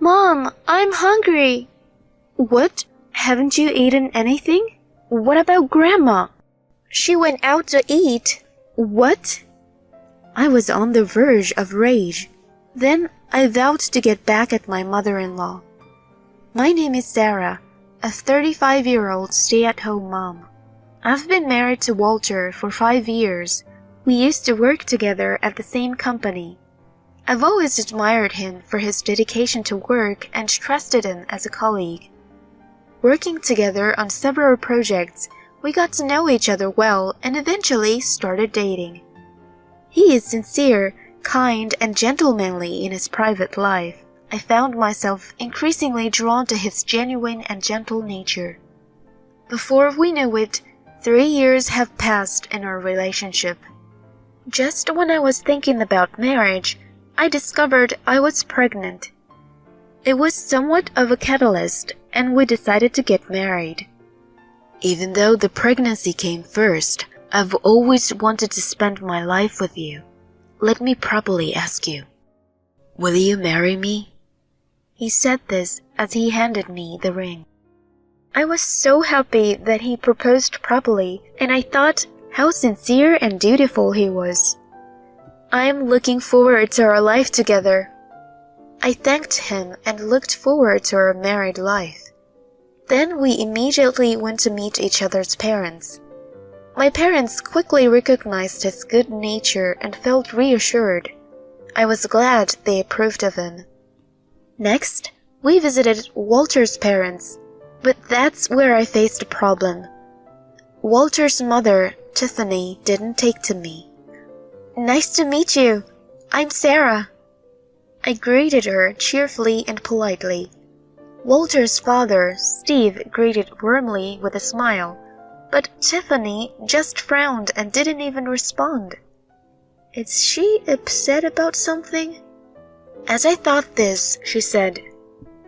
Mom, I'm hungry. What? Haven't you eaten anything? What about Grandma? She went out to eat. What? I was on the verge of rage. Then I vowed to get back at my mother-in-law. My name is Sarah, a 35-year-old stay-at-home mom. I've been married to Walter for 5 years. We used to work together at the same company. I've always admired him for his dedication to work and trusted him as a colleague. Working together on several projects, we got to know each other well and eventually started dating. He is sincere, kind, and gentlemanly in his private life. I found myself increasingly drawn to his genuine and gentle nature. Before we knew it, 3 years have passed in our relationship. Just when I was thinking about marriage, I discovered I was pregnant. It was somewhat of a catalyst, and we decided to get married. Even though the pregnancy came first, I've always wanted to spend my life with you. Let me properly ask you, will you marry me? He said this as he handed me the ring. I was so happy that he proposed properly, and I thought how sincere and dutiful he was. I am looking forward to our life together. I thanked him and looked forward to our married life. Then we immediately went to meet each other's parents. My parents quickly recognized his good nature and felt reassured. I was glad they approved of him. Next, we visited Walter's parents, but that's where I faced a problem. Walter's mother, Tiffany, didn't take to me. Nice to meet you. I'm Sarah. I greeted her cheerfully and politely. Walter's father, Steve, greeted warmly with a smile, but Tiffany just frowned and didn't even respond. Is she upset about something? As I thought this, she said,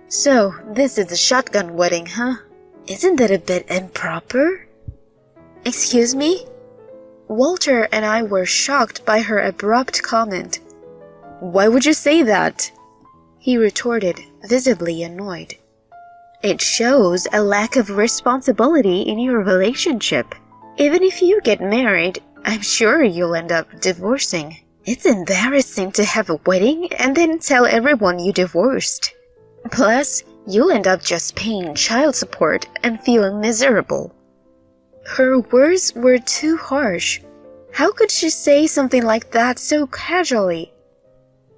"So, this is a shotgun wedding, huh? Isn't that a bit improper?" Excuse me? Walter and I were shocked by her abrupt comment. "Why would you say that?" he retorted, visibly annoyed. "It shows a lack of responsibility in your relationship. Even if you get married, I'm sure you'll end up divorcing. It's embarrassing to have a wedding and then tell everyone you divorced. Plus, you'll end up just paying child support and feeling miserable." Her words were too harsh. How could she say something like that so casually?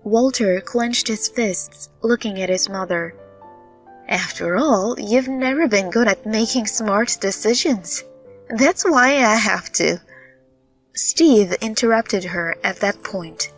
Walter clenched his fists, looking at his mother. "After all, you've never been good at making smart decisions. That's why I have to." Steve interrupted her at that point.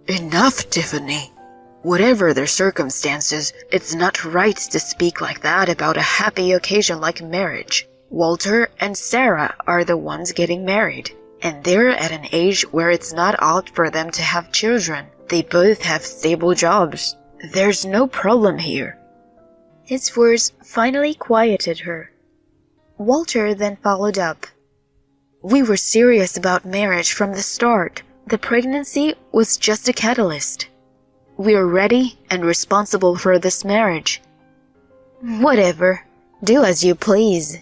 "Enough, Tiffany. Whatever the circumstances, it's not right to speak like that about a happy occasion like marriage. Walter and Sarah are the ones getting married, and they're at an age where it's not odd for them to have children. They both have stable jobs. There's no problem here." His words finally quieted her. Walter then followed up. "We were serious about marriage from the start. The pregnancy was just a catalyst. We're ready and responsible for this marriage." "Whatever. Do as you please,"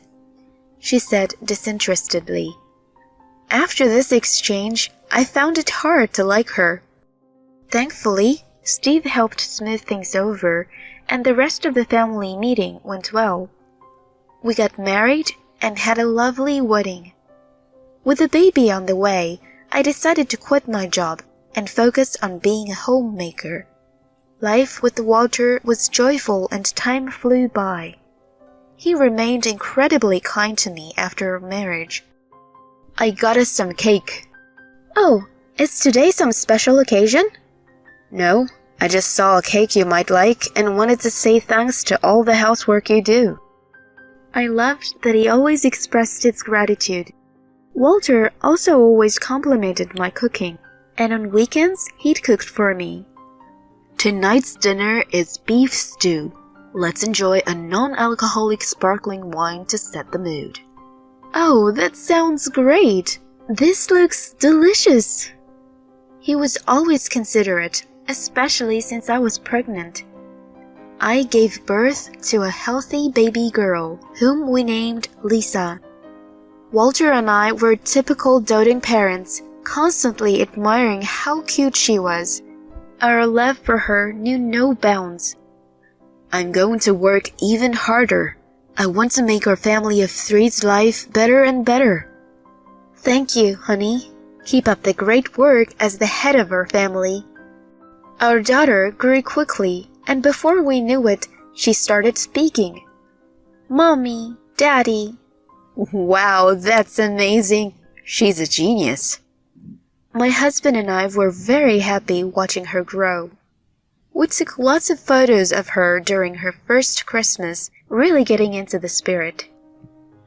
she said disinterestedly. After this exchange, I found it hard to like her. Thankfully, Steve helped smooth things over, and the rest of the family meeting went well. We got married and had a lovely wedding. With a baby on the way, I decided to quit my job and focus on being a homemaker. Life with Walter was joyful and time flew by. He remained incredibly kind to me after our marriage. "I got us some cake." "Oh, is today some special occasion?" "No, I just saw a cake you might like and wanted to say thanks to all the housework you do." I loved that he always expressed his gratitude. Walter also always complimented my cooking, and on weekends he'd cooked for me. "Tonight's dinner is beef stew. Let's enjoy a non-alcoholic sparkling wine to set the mood." "Oh, that sounds great. This looks delicious." He was always considerate, especially since I was pregnant. I gave birth to a healthy baby girl, whom we named Lisa. Walter and I were typical doting parents, constantly admiring how cute she was. Our love for her knew no bounds. I'm going to work even harder. I want to make our family of three's life better and better. Thank you, honey. Keep up the great work as the head of our family. Our daughter grew quickly, and before we knew it, she started speaking. Mommy, Daddy. Wow, that's amazing. She's a genius. My husband and I were very happy watching her grow. We took lots of photos of her during her first Christmas, really getting into the spirit.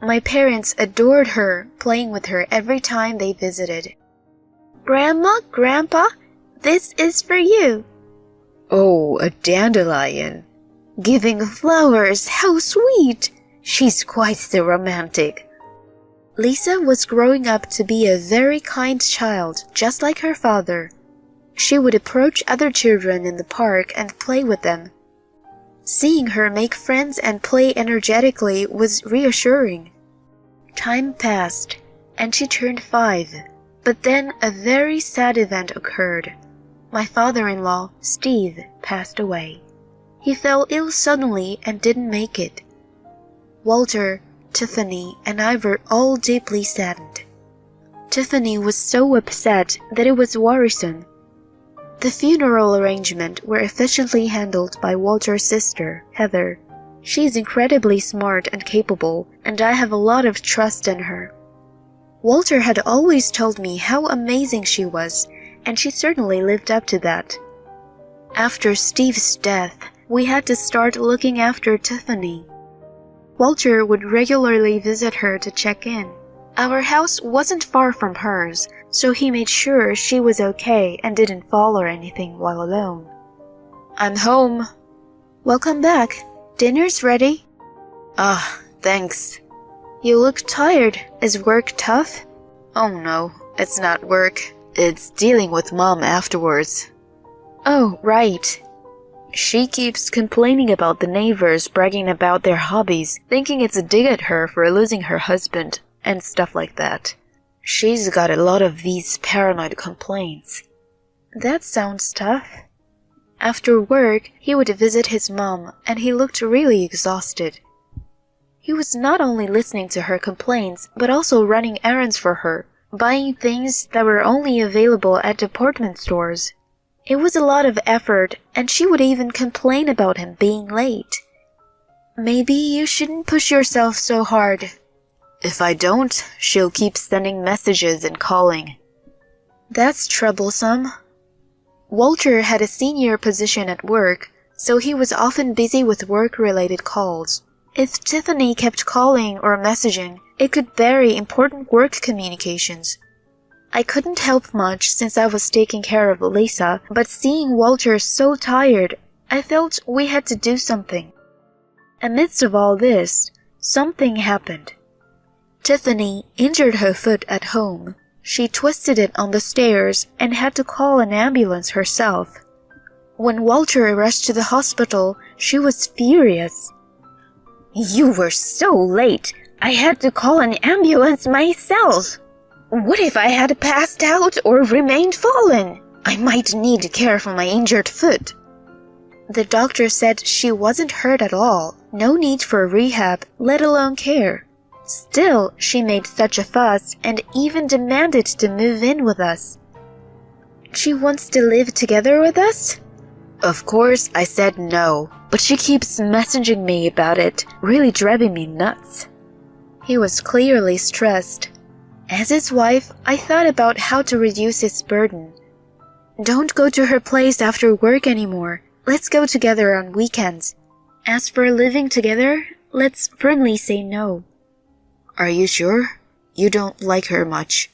My parents adored her, playing with her every time they visited. Grandma, Grandpa, this is for you. Oh, a dandelion. Giving flowers, how sweet! She's quite the romantic. Lisa was growing up to be a very kind child, just like her father. She would approach other children in the park and play with them. Seeing her make friends and play energetically was reassuring. Time passed, and she turned 5. But then a very sad event occurred. My father-in-law, Steve, passed away. He fell ill suddenly and didn't make it. Walter, Tiffany, and I were all deeply saddened. Tiffany was so upset that it was worrisome. The funeral arrangements were efficiently handled by Walter's sister, Heather. She's incredibly smart and capable, and I have a lot of trust in her. Walter had always told me how amazing she was, and she certainly lived up to that. After Steve's death, we had to start looking after Tiffany. Walter would regularly visit her to check in. Our house wasn't far from hers, so he made sure she was okay and didn't fall or anything while alone. I'm home. Welcome back. Dinner's ready. Ah, thanks. You look tired. Is work tough? Oh no, it's not work. It's dealing with Mom afterwards. Oh, right. She keeps complaining about the neighbors bragging about their hobbies, thinking it's a dig at her for losing her husband, and stuff like that. She's got a lot of these paranoid complaints. That sounds tough. After work, he would visit his mom, and he looked really exhausted. He was not only listening to her complaints, but also running errands for her, buying things that were only available at department stores. It was a lot of effort, and she would even complain about him being late. Maybe you shouldn't push yourself so hard. If I don't, she'll keep sending messages and calling. That's troublesome. Walter had a senior position at work, so he was often busy with work-related calls. If Tiffany kept calling or messaging, it could bury important work communications. I couldn't help much since I was taking care of Lisa, but seeing Walter so tired, I felt we had to do something. Amidst of all this, something happened. Tiffany injured her foot at home. She twisted it on the stairs and had to call an ambulance herself. When Walter rushed to the hospital, she was furious. You were so late. I had to call an ambulance myself. What if I had passed out or remained fallen? I might need care for my injured foot. The doctor said she wasn't hurt at all, no need for rehab, let alone care. Still, she made such a fuss and even demanded to move in with us. She wants to live together with us? Of course, I said no, but she keeps messaging me about it, really driving me nuts. He was clearly stressed. As his wife, I thought about how to reduce his burden. Don't go to her place after work anymore. Let's go together on weekends. As for living together, let's firmly say no. Are you sure? You don't like her much.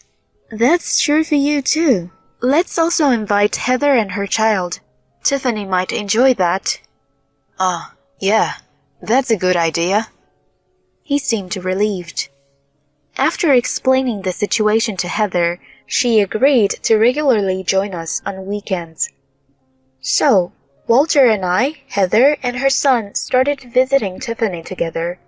That's true for you too. Let's also invite Heather and her child. Tiffany might enjoy that. Yeah, that's a good idea. He seemed relieved. After explaining the situation to Heather, she agreed to regularly join us on weekends. So, Walter and I, Heather, and her son started visiting Tiffany together.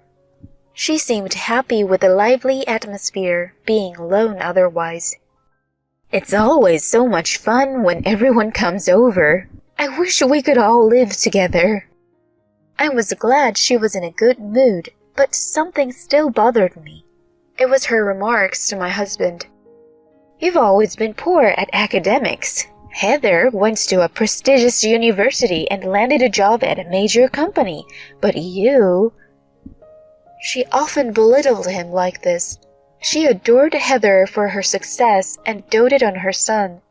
She seemed happy with the lively atmosphere, being alone otherwise. It's always so much fun when everyone comes over. I wish we could all live together. I was glad she was in a good mood, but something still bothered me. It was her remarks to my husband. You've always been poor at academics. Heather went to a prestigious university and landed a job at a major company, but you... She often belittled him like this. She adored Heather for her success and doted on her son.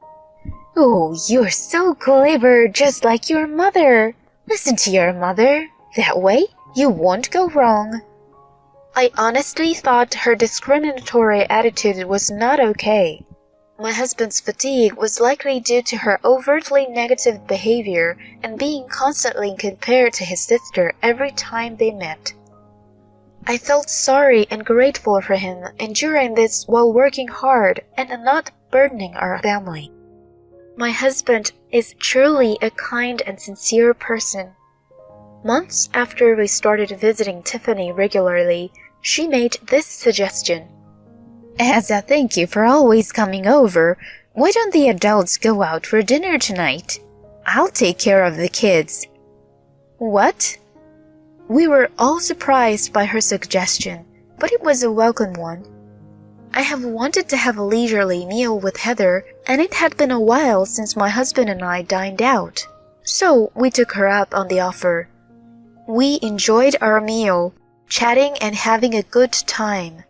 Oh, you're so clever, just like your mother. Listen to your mother. That way, you won't go wrong. I honestly thought her discriminatory attitude was not okay. My husband's fatigue was likely due to her overtly negative behavior and being constantly compared to his sister every time they met. I felt sorry and grateful for him enduring this while working hard and not burdening our family. My husband is truly a kind and sincere person. Months after we started visiting Tiffany regularly, she made this suggestion. As a thank you for always coming over, why don't the adults go out for dinner tonight? I'll take care of the kids. What? We were all surprised by her suggestion, but it was a welcome one. I have wanted to have a leisurely meal with Heather, and it had been a while since my husband and I dined out. So we took her up on the offer. We enjoyed our meal, chatting and having a good time.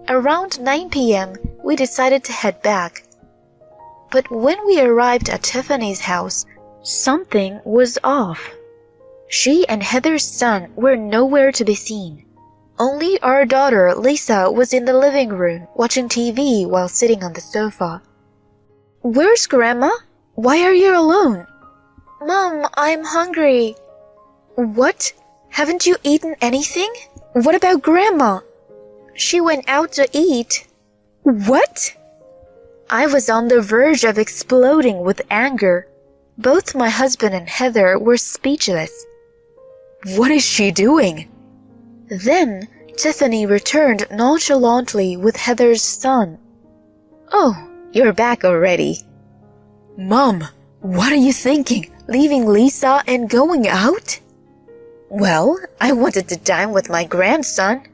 Around 9 p.m., we decided to head back. But when we arrived at Tiffany's house, something was off. She and Heather's son were nowhere to be seen. Only our daughter, Lisa, was in the living room watching TV while sitting on the sofa. Where's Grandma? Why are you alone? Mom, I'm hungry. What? Haven't you eaten anything? What about Grandma? She went out to eat. What? I was on the verge of exploding with anger. Both my husband and Heather were speechless. What is she doing? Then Tiffany returned nonchalantly with Heather's son. Oh, you're back already. Mom, what are you thinking? Leaving Lisa and going out? Well, I wanted to dine with my grandson.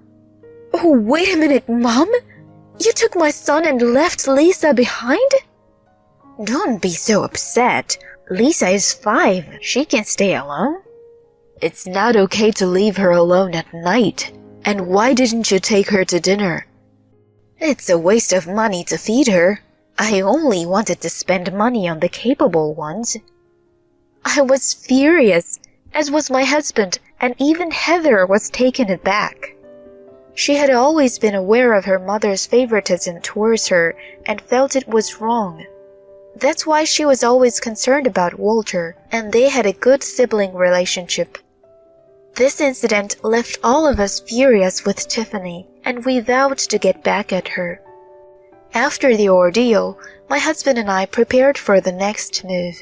Oh, wait a minute, Mom. You took my son and left Lisa behind? Don't be so upset. Lisa is 5. She can stay alone. It's not okay to leave her alone at night. And why didn't you take her to dinner? It's a waste of money to feed her. I only wanted to spend money on the capable ones. I was furious, as was my husband, and even Heather was taken aback. She had always been aware of her mother's favoritism towards her and felt it was wrong. That's why she was always concerned about Walter, and they had a good sibling relationship. This incident left all of us furious with Tiffany, and we vowed to get back at her. After the ordeal, my husband and I prepared for the next move.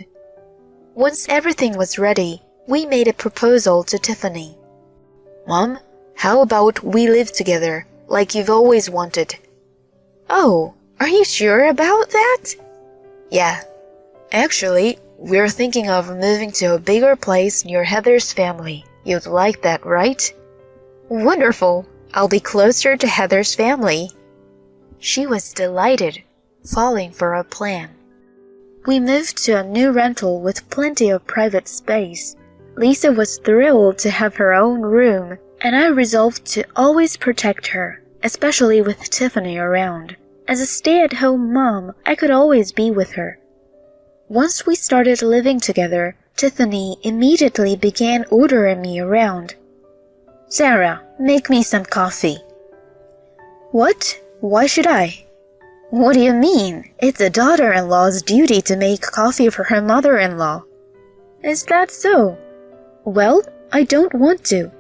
Once everything was ready, we made a proposal to Tiffany. Mom, how about we live together, like you've always wanted? Oh, are you sure about that? Yeah. Actually, we're thinking of moving to a bigger place near Heather's family. You'd like that, right? Wonderful. I'll be closer to Heather's family. She was delighted, falling for our plan. We moved to a new rental with plenty of private space. Lisa was thrilled to have her own room, and I resolved to always protect her, especially with Tiffany around. As a stay-at-home mom, I could always be with her. Once we started living together, Tiffany immediately began ordering me around. Sarah, make me some coffee. What? Why should I? What do you mean? It's a daughter-in-law's duty to make coffee for her mother-in-law. Is that so? Well, I don't want to.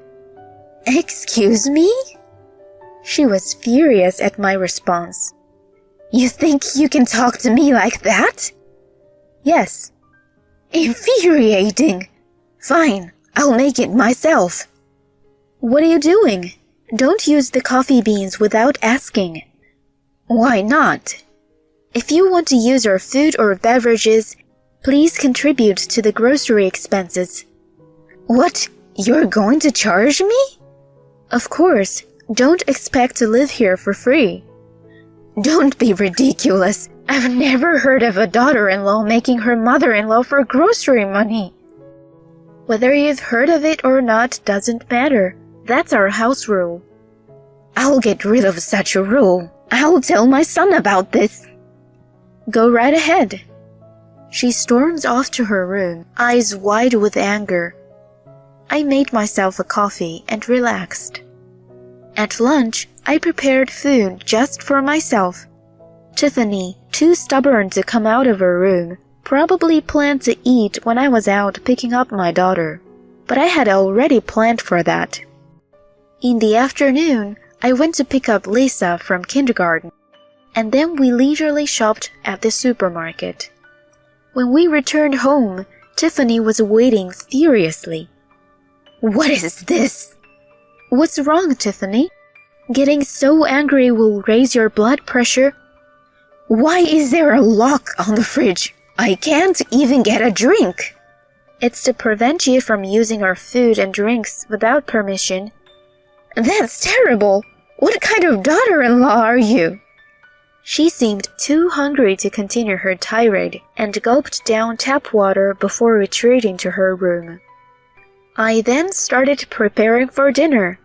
Excuse me? She was furious at my response. You think you can talk to me like that? Yes. Infuriating. Fine, I'll make it myself. What are you doing? Don't use the coffee beans without asking. Why not? If you want to use our food or beverages, please contribute to the grocery expenses. What? You're going to charge me? Of course, don't expect to live here for free. Don't be ridiculous. I've never heard of a daughter-in-law making her mother-in-law for grocery money. Whether you've heard of it or not doesn't matter. That's our house rule. I'll get rid of such a rule. I'll tell my son about this. Go right ahead. She storms off to her room, eyes wide with anger. I made myself a coffee and relaxed. At lunch, I prepared food just for myself. Tiffany, too stubborn to come out of her room, probably planned to eat when I was out picking up my daughter, but I had already planned for that. In the afternoon, I went to pick up Lisa from kindergarten, and then we leisurely shopped at the supermarket. When we returned home, Tiffany was waiting furiously. What is this? What's wrong, Tiffany? Getting so angry will raise your blood pressure. Why is there a lock on the fridge? I can't even get a drink. It's to prevent you from using our food and drinks without permission. That's terrible. What kind of daughter-in-law are you? She seemed too hungry to continue her tirade and gulped down tap water before retreating to her room. I then started preparing for dinner.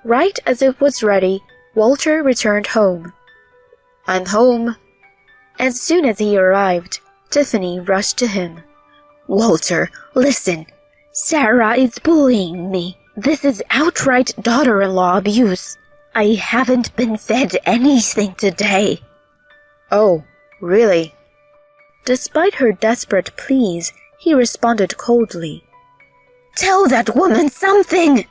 Right as it was ready, Walter returned home. I'm home. As soon as he arrived, Tiffany rushed to him. Walter, listen. Sarah is bullying me. This is outright daughter-in-law abuse. I haven't been fed anything today. Oh, really? Despite her desperate pleas, he responded coldly. Tell that woman something!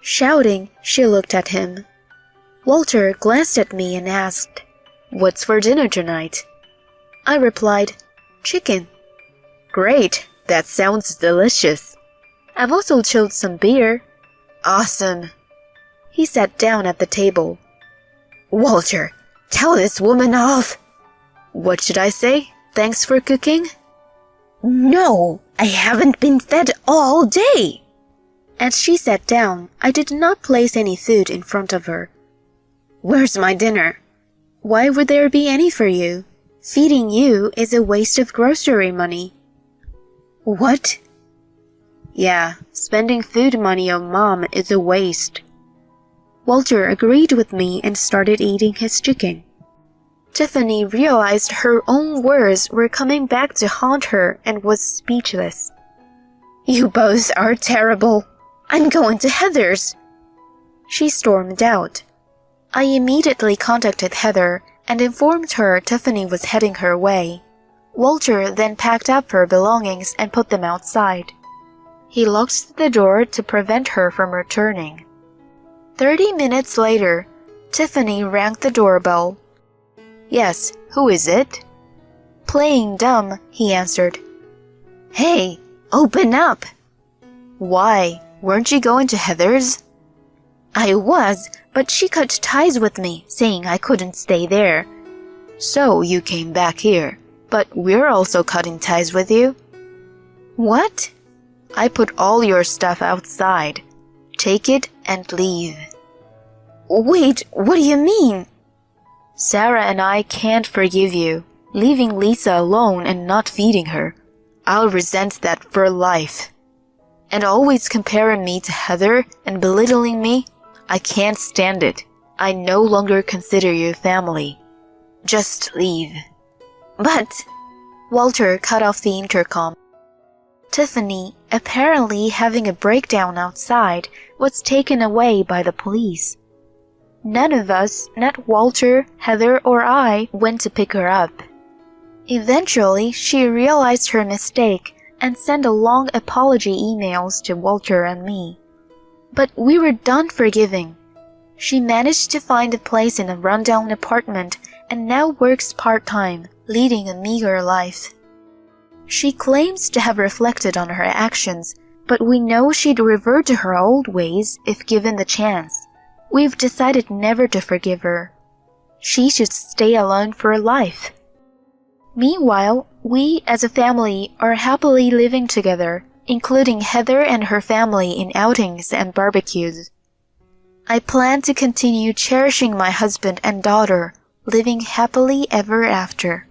Shouting, she looked at him. Walter glanced at me and asked, What's for dinner tonight? I replied, Chicken. Great, that sounds delicious. I've also chilled some beer. Awesome. He sat down at the table. Walter, tell this woman off. What should I say? Thanks for cooking? No, I haven't been fed all day. As she sat down, I did not place any food in front of her. Where's my dinner? Why would there be any for you? Feeding you is a waste of grocery money. What? Yeah, spending food money on Mom is a waste. Walter agreed with me and started eating his chicken. Tiffany realized her own words were coming back to haunt her and was speechless. You both are terrible. I'm going to Heather's. She stormed out. I immediately contacted Heather and informed her Tiffany was heading her way. Walter then packed up her belongings and put them outside. He locked the door to prevent her from returning. 30 minutes later, Tiffany rang the doorbell. Yes, who is it? Playing dumb, he answered. Hey, open up! Why, weren't you going to Heather's? I was, but she cut ties with me, saying I couldn't stay there. So you came back here, but we're also cutting ties with you. What? I put all your stuff outside. Take it and leave. Wait, what do you mean? Sarah and I can't forgive you, leaving Lisa alone and not feeding her. I'll resent that for life. And always comparing me to Heather and belittling me, I can't stand it. I no longer consider you family. Just leave. But Walter cut off the intercom. Tiffany, apparently having a breakdown outside, was taken away by the police. None of us, not Walter, Heather, or I, went to pick her up. Eventually, she realized her mistake and sent a long apology emails to Walter and me. But we were done forgiving. She managed to find a place in a rundown apartment and now works part-time, leading a meager life. She claims to have reflected on her actions, but we know she'd revert to her old ways if given the chance. We've decided never to forgive her. She should stay alone for life. Meanwhile, we as a family are happily living together, including Heather and her family in outings and barbecues. I plan to continue cherishing my husband and daughter, living happily ever after.